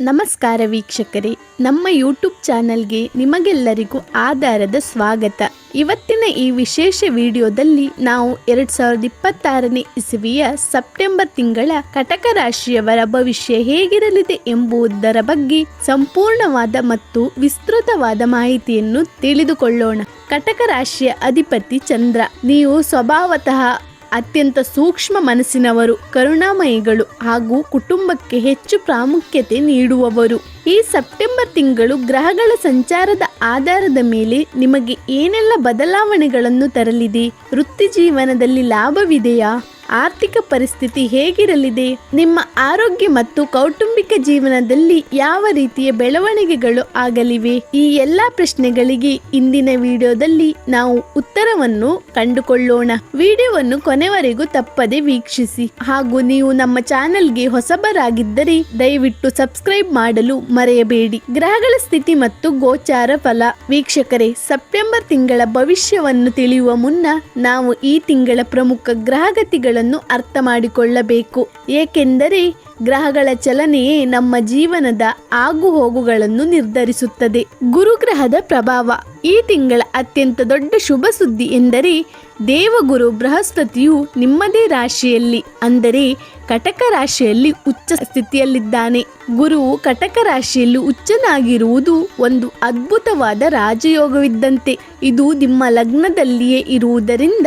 ನಮಸ್ಕಾರ ವೀಕ್ಷಕರೇ, ನಮ್ಮ ಯೂಟ್ಯೂಬ್ ಚಾನಲ್ಗೆ ನಿಮಗೆಲ್ಲರಿಗೂ ಆಧಾರದ ಸ್ವಾಗತ. ಇವತ್ತಿನ ಈ ವಿಶೇಷ ವಿಡಿಯೋದಲ್ಲಿ ನಾವು 2026ನೇ ಇಸವಿಯ ಸೆಪ್ಟೆಂಬರ್ ತಿಂಗಳ ಕಟಕ ರಾಶಿಯವರ ಭವಿಷ್ಯ ಹೇಗಿರಲಿದೆ ಎಂಬುದರ ಬಗ್ಗೆ ಸಂಪೂರ್ಣವಾದ ಮತ್ತು ವಿಸ್ತೃತವಾದ ಮಾಹಿತಿಯನ್ನು ತಿಳಿದುಕೊಳ್ಳೋಣ. ಕಟಕ ರಾಶಿಯ ಅಧಿಪತಿ ಚಂದ್ರ. ನೀವು ಸ್ವಭಾವತಃ ಅತ್ಯಂತ ಸೂಕ್ಷ್ಮ ಮನಸ್ಸಿನವರು, ಕರುಣಾಮಯಿಗಳು ಹಾಗೂ ಕುಟುಂಬಕ್ಕೆ ಹೆಚ್ಚು ಪ್ರಾಮುಖ್ಯತೆ ನೀಡುವವರು. ಈ ಸೆಪ್ಟೆಂಬರ್ ತಿಂಗಳು ಗ್ರಹಗಳ ಸಂಚಾರದ ಆಧಾರದ ಮೇಲೆ ನಿಮಗೆ ಏನೆಲ್ಲ ಬದಲಾವಣೆಗಳನ್ನು ತರಲಿದೆ? ವೃತ್ತಿ ಜೀವನದಲ್ಲಿ ಲಾಭವಿದೆಯಾ? ಆರ್ಥಿಕ ಪರಿಸ್ಥಿತಿ ಹೇಗಿರಲಿದೆ? ನಿಮ್ಮ ಆರೋಗ್ಯ ಮತ್ತು ಕೌಟುಂಬಿಕ ಜೀವನದಲ್ಲಿ ಯಾವ ರೀತಿಯ ಬೆಳವಣಿಗೆಗಳು ಆಗಲಿವೆ? ಈ ಎಲ್ಲ ಪ್ರಶ್ನೆಗಳಿಗೆ ಇಂದಿನ ವಿಡಿಯೋದಲ್ಲಿ ನಾವು ಉತ್ತರವನ್ನು ಕಂಡುಕೊಳ್ಳೋಣ. ವಿಡಿಯೋವನ್ನು ಕೊನೆವರೆಗೂ ತಪ್ಪದೆ ವೀಕ್ಷಿಸಿ. ಹಾಗೂ ನೀವು ನಮ್ಮ ಚಾನೆಲ್ಗೆ ಹೊಸಬರಾಗಿದ್ದರೆ ದಯವಿಟ್ಟು ಸಬ್ಸ್ಕ್ರೈಬ್ ಮಾಡಲು ಮರೆಯಬೇಡಿ. ಗ್ರಹಗಳ ಸ್ಥಿತಿ ಮತ್ತು ಗೋಚಾರ ಫಲ. ವೀಕ್ಷಕರೇ, ಸೆಪ್ಟೆಂಬರ್ ತಿಂಗಳ ಭವಿಷ್ಯವನ್ನು ತಿಳಿಯುವ ಮುನ್ನ ನಾವು ಈ ತಿಂಗಳ ಪ್ರಮುಖ ಗ್ರಹಗತಿಗಳ ಅರ್ಥ ಮಾಡಿಕೊಳ್ಳಬೇಕು. ಏಕೆಂದರೆ ಗ್ರಹಗಳ ಚಲನೆಯೇ ನಮ್ಮ ಜೀವನದ ಆಗುಹೋಗುಗಳನ್ನು ನಿರ್ಧರಿಸುತ್ತದೆ. ಗುರುಗ್ರಹದ ಪ್ರಭಾವ. ಈ ತಿಂಗಳ ಅತ್ಯಂತ ದೊಡ್ಡ ಶುಭ ಸುದ್ದಿ ಎಂದರೆ ದೇವಗುರು ಬೃಹಸ್ಪತಿಯು ನಿಮ್ಮದೇ ರಾಶಿಯಲ್ಲಿ ಅಂದರೆ ಕಟಕ ರಾಶಿಯಲ್ಲಿ ಉಚ್ಚ ಸ್ಥಿತಿಯಲ್ಲಿದ್ದಾನೆ. ಗುರುವು ಕಟಕ ರಾಶಿಯಲ್ಲಿ ಉಚ್ಚನಾಗಿರುವುದು ಒಂದು ಅದ್ಭುತವಾದ ರಾಜಯೋಗವಿದ್ದಂತೆ. ಇದು ನಿಮ್ಮ ಲಗ್ನದಲ್ಲಿಯೇ ಇರುವುದರಿಂದ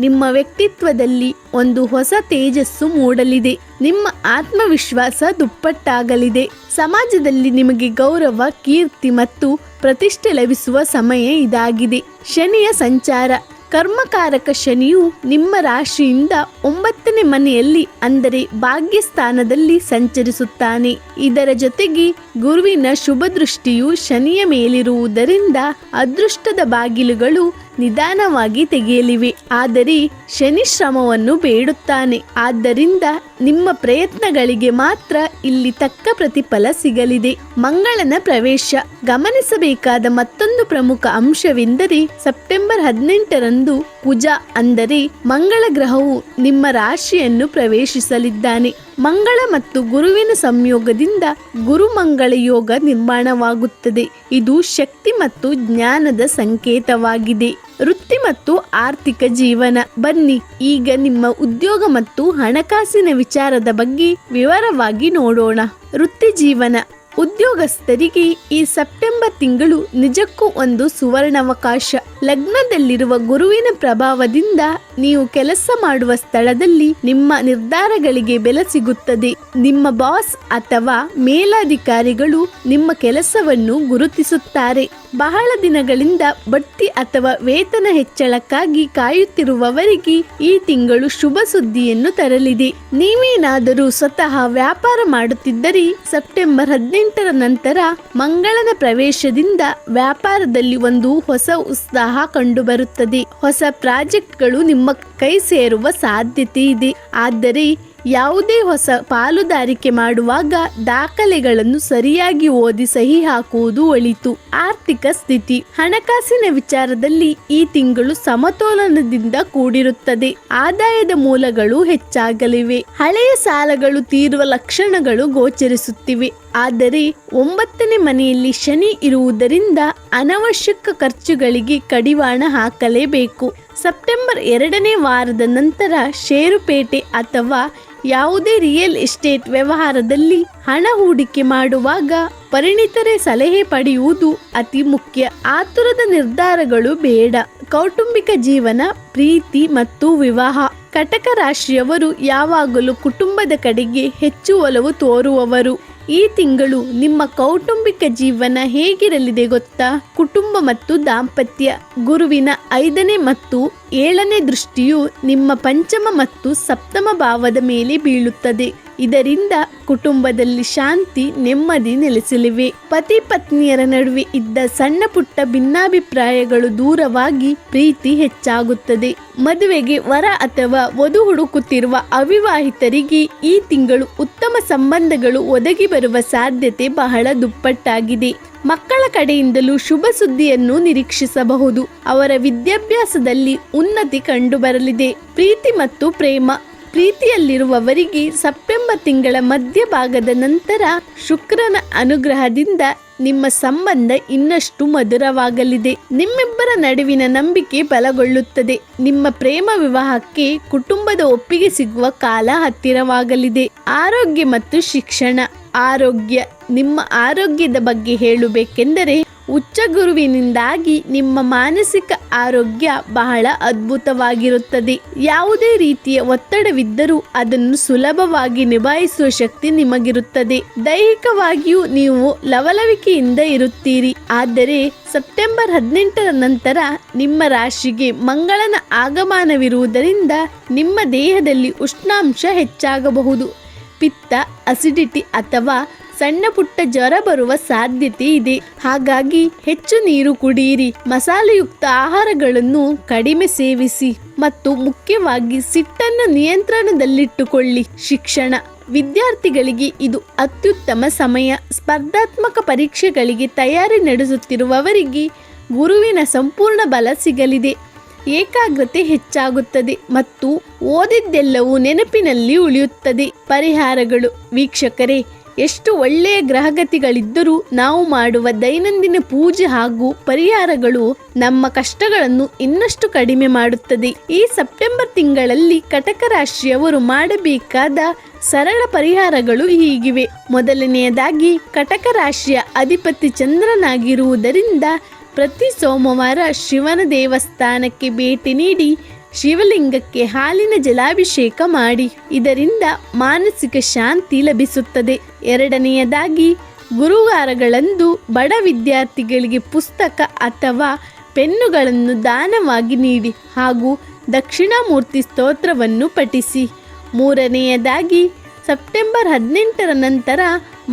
ನಿಮ್ಮ ವ್ಯಕ್ತಿತ್ವದಲ್ಲಿ ಒಂದು ಹೊಸ ತೇಜಸ್ಸು ಮೂಡಲಿದೆ. ನಿಮ್ಮ ಆತ್ಮವಿಶ್ವಾಸ ದುಪ್ಪಟ್ಟಾಗಲಿದೆ. ಸಮಾಜದಲ್ಲಿ ನಿಮಗೆ ಗೌರವ, ಕೀರ್ತಿ ಮತ್ತು ಪ್ರತಿಷ್ಠೆ ಲಭಿಸುವ ಸಮಯ ಇದಾಗಿದೆ. ಶನಿಯ ಸಂಚಾರ. ಕರ್ಮಕಾರಕ ಶನಿಯು ನಿಮ್ಮ ರಾಶಿಯಿಂದ 9ನೇ ಮನೆಯಲ್ಲಿ ಅಂದರೆ ಭಾಗ್ಯಸ್ಥಾನದಲ್ಲಿ ಸಂಚರಿಸುತ್ತಾನೆ. ಇದರ ಜೊತೆಗೆ ಗುರುವಿನ ಶುಭ ದೃಷ್ಟಿಯು ಶನಿಯ ಮೇಲಿರುವುದರಿಂದ ಅದೃಷ್ಟದ ಬಾಗಿಲುಗಳು ನಿಧಾನವಾಗಿ ತೆಗೆಯಲಿವೆ. ಆದರೆ ಶನಿ ಶ್ರಮವನ್ನು ಬೇಡುತ್ತಾನೆ. ಆದ್ದರಿಂದ ನಿಮ್ಮ ಪ್ರಯತ್ನಗಳಿಗೆ ಮಾತ್ರ ಇಲ್ಲಿ ತಕ್ಕ ಪ್ರತಿಫಲ ಸಿಗಲಿದೆ. ಮಂಗಳನ ಪ್ರವೇಶ. ಗಮನಿಸಬೇಕಾದ ಮತ್ತೊಂದು ಪ್ರಮುಖ ಅಂಶವೆಂದರೆ ಸೆಪ್ಟೆಂಬರ್ 18ರಂದು ಕುಜ ಅಂದರೆ ಮಂಗಳ ಗ್ರಹವು ನಿಮ್ಮ ರಾಶಿಯನ್ನು ಪ್ರವೇಶಿಸಲಿದ್ದಾನೆ. ಮಂಗಳ ಮತ್ತು ಗುರುವಿನ ಸಂಯೋಗದಿಂದ ಗುರುಮಂಗಳ ಯೋಗ ನಿರ್ಮಾಣವಾಗುತ್ತದೆ. ಇದು ಶಕ್ತಿ ಮತ್ತು ಜ್ಞಾನದ ಸಂಕೇತವಾಗಿದೆ. ವೃತ್ತಿ ಮತ್ತು ಆರ್ಥಿಕ ಜೀವನ. ಬನ್ನಿ ಈಗ ನಿಮ್ಮ ಉದ್ಯೋಗ ಮತ್ತು ಹಣಕಾಸಿನ ವಿಚಾರದ ಬಗ್ಗೆ ವಿವರವಾಗಿ ನೋಡೋಣ. ವೃತ್ತಿ ಜೀವನ. ಉದ್ಯೋಗಸ್ಥರಿಗೆ ಈ ಸೆಪ್ಟೆಂಬರ್ ತಿಂಗಳು ನಿಜಕ್ಕೂ ಒಂದು ಸುವರ್ಣಾವಕಾಶ. ಲಗ್ನದಲ್ಲಿರುವ ಗುರುವಿನ ಪ್ರಭಾವದಿಂದ ನೀವು ಕೆಲಸ ಮಾಡುವ ಸ್ಥಳದಲ್ಲಿ ನಿಮ್ಮ ನಿರ್ಧಾರಗಳಿಗೆ ಬೆಲೆ ಸಿಗುತ್ತದೆ. ನಿಮ್ಮ ಬಾಸ್ ಅಥವಾ ಮೇಲಾಧಿಕಾರಿಗಳು ನಿಮ್ಮ ಕೆಲಸವನ್ನು ಗುರುತಿಸುತ್ತಾರೆ. ಬಹಳ ದಿನಗಳಿಂದ ಬಡ್ತಿ ಅಥವಾ ವೇತನ ಹೆಚ್ಚಳಕ್ಕಾಗಿ ಕಾಯುತ್ತಿರುವವರಿಗೆ ಈ ತಿಂಗಳು ಶುಭ ಸುದ್ದಿಯನ್ನು ತರಲಿದೆ. ನೀವೇನಾದರೂ ಸ್ವತಃ ವ್ಯಾಪಾರ ಮಾಡುತ್ತಿದ್ದರೆ ಸೆಪ್ಟೆಂಬರ್ 18ರ ನಂತರ ಮಂಗಳನ ಪ್ರವೇಶದಿಂದ ವ್ಯಾಪಾರದಲ್ಲಿ ಒಂದು ಹೊಸ ಉತ್ಸಾಹ ಕಂಡುಬರುತ್ತದೆ. ಹೊಸ ಪ್ರಾಜೆಕ್ಟ್ಗಳು ನಿಮ್ಮ ಕೈ ಸೇರುವ ಸಾಧ್ಯತೆ ಇದೆ. ಆದರೆ ಯಾವುದೇ ಹೊಸ ಪಾಲುದಾರಿಕೆ ಮಾಡುವಾಗ ದಾಖಲೆಗಳನ್ನು ಸರಿಯಾಗಿ ಓದಿ ಸಹಿ ಹಾಕುವುದು ಒಳಿತು. ಆರ್ಥಿಕ ಸ್ಥಿತಿ. ಹಣಕಾಸಿನ ವಿಚಾರದಲ್ಲಿ ಈ ತಿಂಗಳು ಸಮತೋಲನದಿಂದ ಕೂಡಿರುತ್ತದೆ. ಆದಾಯದ ಮೂಲಗಳು ಹೆಚ್ಚಾಗಲಿವೆ. ಹಳೆಯ ಸಾಲಗಳು ತೀರುವ ಲಕ್ಷಣಗಳು ಗೋಚರಿಸುತ್ತಿವೆ. ಆದರೆ 9ನೇ ಮನೆಯಲ್ಲಿ ಶನಿ ಇರುವುದರಿಂದ ಅನವಶ್ಯಕ ಖರ್ಚುಗಳಿಗೆ ಕಡಿವಾಣ ಹಾಕಲೇಬೇಕು. ಸೆಪ್ಟೆಂಬರ್ 2ನೇ ವಾರದ ನಂತರ ಷೇರುಪೇಟೆ ಅಥವಾ ಯಾವುದೇ ರಿಯಲ್ ಎಸ್ಟೇಟ್ ವ್ಯವಹಾರದಲ್ಲಿ ಹಣ ಹೂಡಿಕೆ ಮಾಡುವಾಗ ಪರಿಣಿತರ ಸಲಹೆ ಪಡೆಯುವುದು ಅತಿ ಮುಖ್ಯ. ಆತುರದ ನಿರ್ಧಾರಗಳು ಬೇಡ. ಕೌಟುಂಬಿಕ ಜೀವನ, ಪ್ರೀತಿ ಮತ್ತು ವಿವಾಹ. ಕಟಕ ರಾಶಿಯವರು ಯಾವಾಗಲೂ ಕುಟುಂಬದ ಕಡೆಗೆ ಹೆಚ್ಚು ಒಲವು ತೋರುವವರು. ಈ ತಿಂಗಳು ನಿಮ್ಮ ಕೌಟುಂಬಿಕ ಜೀವನ ಹೇಗಿರಲಿದೆ ಗೊತ್ತಾ? ಕುಟುಂಬ ಮತ್ತು ದಾಂಪತ್ಯ. ಗುರುವಿನ 5ನೇ ಮತ್ತು 7ನೇ ದೃಷ್ಟಿಯು ನಿಮ್ಮ ಪಂಚಮ ಮತ್ತು ಸಪ್ತಮ ಭಾವದ ಮೇಲೆ ಬೀಳುತ್ತದೆ. ಇದರಿಂದ ಕುಟುಂಬದಲ್ಲಿ ಶಾಂತಿ, ನೆಮ್ಮದಿ ನೆಲೆಸಲಿವೆ. ಪತಿ ಪತ್ನಿಯರ ನಡುವೆ ಇದ್ದ ಸಣ್ಣ ಪುಟ್ಟ ಭಿನ್ನಾಭಿಪ್ರಾಯಗಳು ದೂರವಾಗಿ ಪ್ರೀತಿ ಹೆಚ್ಚಾಗುತ್ತದೆ. ಮದುವೆಗೆ ವರ ಅಥವಾ ವಧು ಹುಡುಕುತ್ತಿರುವ ಅವಿವಾಹಿತರಿಗೆ ಈ ತಿಂಗಳು ಉತ್ತಮ ಸಂಬಂಧಗಳು ಒದಗಿ ಬರುವ ಸಾಧ್ಯತೆ ಬಹಳ ದುಪ್ಪಟ್ಟಾಗಿದೆ. ಮಕ್ಕಳ ಕಡೆಯಿಂದಲೂ ಶುಭ ಸುದ್ದಿಯನ್ನು ನಿರೀಕ್ಷಿಸಬಹುದು. ಅವರ ವಿದ್ಯಾಭ್ಯಾಸದಲ್ಲಿ ಉನ್ನತಿ ಕಂಡುಬರಲಿದೆ. ಪ್ರೀತಿ ಮತ್ತು ಪ್ರೇಮ. ಪ್ರೀತಿಯಲ್ಲಿರುವವರಿಗೆ ಸೆಪ್ಟೆಂಬರ್ ತಿಂಗಳ ಮಧ್ಯಭಾಗದ ನಂತರ ಶುಕ್ರನ ಅನುಗ್ರಹದಿಂದ ನಿಮ್ಮ ಸಂಬಂಧ ಇನ್ನಷ್ಟು ಮಧುರವಾಗಲಿದೆ. ನಿಮ್ಮಿಬ್ಬರ ನಡುವಿನ ನಂಬಿಕೆ ಬಲಗೊಳ್ಳುತ್ತದೆ. ನಿಮ್ಮ ಪ್ರೇಮ ವಿವಾಹಕ್ಕೆ ಕುಟುಂಬದ ಒಪ್ಪಿಗೆ ಸಿಗುವ ಕಾಲ ಹತ್ತಿರವಾಗಲಿದೆ. ಆರೋಗ್ಯ ಮತ್ತು ಶಿಕ್ಷಣ. ಆರೋಗ್ಯ. ನಿಮ್ಮ ಆರೋಗ್ಯದ ಬಗ್ಗೆ ಹೇಳಬೇಕೆಂದರೆ ಉಚ್ಚ ಗುರುವಿನಿಂದಾಗಿ ನಿಮ್ಮ ಮಾನಸಿಕ ಆರೋಗ್ಯ ಬಹಳ ಅದ್ಭುತವಾಗಿರುತ್ತದೆ. ಯಾವುದೇ ರೀತಿಯ ಒತ್ತಡವಿದ್ದರೂ ಅದನ್ನು ಸುಲಭವಾಗಿ ನಿಭಾಯಿಸುವ ಶಕ್ತಿ ನಿಮಗಿರುತ್ತದೆ. ದೈಹಿಕವಾಗಿಯೂ ನೀವು ಲವಲವಿಕೆಯಿಂದ ಇರುತ್ತೀರಿ. ಆದರೆ ಸೆಪ್ಟೆಂಬರ್ 18ರ ನಂತರ ನಿಮ್ಮ ರಾಶಿಗೆ ಮಂಗಳನ ಆಗಮನವಿರುವುದರಿಂದ ನಿಮ್ಮ ದೇಹದಲ್ಲಿ ಉಷ್ಣಾಂಶ ಹೆಚ್ಚಾಗಬಹುದು. ಪಿತ್ತ, ಅಸಿಡಿಟಿ ಅಥವಾ ಸಣ್ಣ ಪುಟ್ಟ ಜ್ವರ ಬರುವ ಸಾಧ್ಯತೆ ಇದೆ. ಹಾಗಾಗಿ ಹೆಚ್ಚು ನೀರು ಕುಡಿಯಿರಿ, ಮಸಾಲೆಯುಕ್ತ ಆಹಾರಗಳನ್ನು ಕಡಿಮೆ ಸೇವಿಸಿ ಮತ್ತು ಮುಖ್ಯವಾಗಿ ಸಿಟ್ಟನ್ನು ನಿಯಂತ್ರಣದಲ್ಲಿಟ್ಟುಕೊಳ್ಳಿ. ಶಿಕ್ಷಣ. ವಿದ್ಯಾರ್ಥಿಗಳಿಗೆ ಇದು ಅತ್ಯುತ್ತಮ ಸಮಯ. ಸ್ಪರ್ಧಾತ್ಮಕ ಪರೀಕ್ಷೆಗಳಿಗೆ ತಯಾರಿ ನಡೆಸುತ್ತಿರುವವರಿಗೆ ಗುರುವಿನ ಸಂಪೂರ್ಣ ಬಲ ಸಿಗಲಿದೆ. ಏಕಾಗ್ರತೆ ಹೆಚ್ಚಾಗುತ್ತದೆ ಮತ್ತು ಓದಿದ್ದೆಲ್ಲವೂ ನೆನಪಿನಲ್ಲಿ ಉಳಿಯುತ್ತದೆ. ಪರಿಹಾರಗಳು. ವೀಕ್ಷಕರೇ, ಎಷ್ಟು ಒಳ್ಳೆಯ ಗ್ರಹಗತಿಗಳಿದ್ದರೂ ನಾವು ಮಾಡುವ ದೈನಂದಿನ ಪೂಜೆ ಹಾಗೂ ಪರಿಹಾರಗಳು ನಮ್ಮ ಕಷ್ಟಗಳನ್ನು ಇನ್ನಷ್ಟು ಕಡಿಮೆ ಮಾಡುತ್ತದೆ. ಈ ಸೆಪ್ಟೆಂಬರ್ ತಿಂಗಳಲ್ಲಿ ಕಟಕ ರಾಶಿಯವರು ಮಾಡಬೇಕಾದ ಸರಳ ಪರಿಹಾರಗಳು ಹೀಗಿವೆ. ಮೊದಲನೆಯದಾಗಿ, ಕಟಕ ರಾಶಿಯ ಅಧಿಪತಿ ಚಂದ್ರನಾಗಿರುವುದರಿಂದ ಪ್ರತಿ ಸೋಮವಾರ ಶಿವನ ದೇವಸ್ಥಾನಕ್ಕೆ ಭೇಟಿ ನೀಡಿ ಶಿವಲಿಂಗಕ್ಕೆ ಹಾಲಿನ ಜಲಾಭಿಷೇಕ ಮಾಡಿ. ಇದರಿಂದ ಮಾನಸಿಕ ಶಾಂತಿ ಲಭಿಸುತ್ತದೆ. ಎರಡನೆಯದಾಗಿ, ಗುರುವಾರಗಳಂದು ಬಡ ವಿದ್ಯಾರ್ಥಿಗಳಿಗೆ ಪುಸ್ತಕ ಅಥವಾ ಪೆನ್ನುಗಳನ್ನು ದಾನವಾಗಿ ನೀಡಿ ಹಾಗೂ ದಕ್ಷಿಣಾಮೂರ್ತಿ ಸ್ತೋತ್ರವನ್ನು ಪಠಿಸಿ. ಮೂರನೆಯದಾಗಿ, ಸೆಪ್ಟೆಂಬರ್ 18ರ ನಂತರ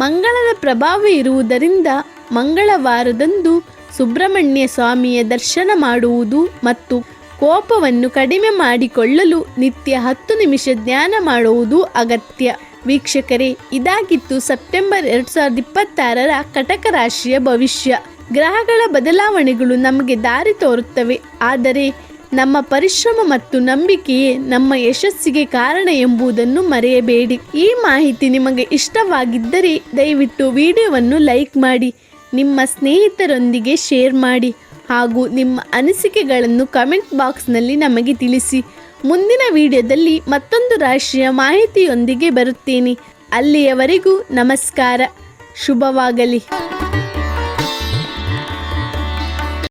ಮಂಗಳನ ಪ್ರಭಾವ ಇರುವುದರಿಂದ ಮಂಗಳವಾರದಂದು ಸುಬ್ರಹ್ಮಣ್ಯ ಸ್ವಾಮಿಯ ದರ್ಶನ ಮಾಡುವುದು ಮತ್ತು ಕೋಪವನ್ನು ಕಡಿಮೆ ಮಾಡಿಕೊಳ್ಳಲು ನಿತ್ಯ 10 ನಿಮಿಷ ಧ್ಯಾನ ಮಾಡುವುದು ಅಗತ್ಯ. ವೀಕ್ಷಕರೇ, ಇದಾಗಿತ್ತು ಸೆಪ್ಟೆಂಬರ್ 2026ರ ಕಟಕ ರಾಶಿಯ ಭವಿಷ್ಯ. ಗ್ರಹಗಳ ಬದಲಾವಣೆಗಳು ನಮಗೆ ದಾರಿ ತೋರುತ್ತವೆ, ಆದರೆ ನಮ್ಮ ಪರಿಶ್ರಮ ಮತ್ತು ನಂಬಿಕೆಯೇ ನಮ್ಮ ಯಶಸ್ಸಿಗೆ ಕಾರಣ ಎಂಬುದನ್ನು ಮರೆಯಬೇಡಿ. ಈ ಮಾಹಿತಿ ನಿಮಗೆ ಇಷ್ಟವಾಗಿದ್ದರೆ ದಯವಿಟ್ಟು ವಿಡಿಯೋವನ್ನು ಲೈಕ್ ಮಾಡಿ, ನಿಮ್ಮ ಸ್ನೇಹಿತರೊಂದಿಗೆ ಶೇರ್ ಮಾಡಿ ಹಾಗೂ ನಿಮ್ಮ ಅನಿಸಿಕೆಗಳನ್ನು ಕಮೆಂಟ್ ಬಾಕ್ಸ್ನಲ್ಲಿ ನಮಗೆ ತಿಳಿಸಿ. ಮುಂದಿನ ವಿಡಿಯೋದಲ್ಲಿ ಮತ್ತೊಂದು ರಾಶಿಯ ಮಾಹಿತಿಯೊಂದಿಗೆ ಬರುತ್ತೇನೆ. ಅಲ್ಲಿಯವರೆಗೂ ನಮಸ್ಕಾರ. ಶುಭವಾಗಲಿ.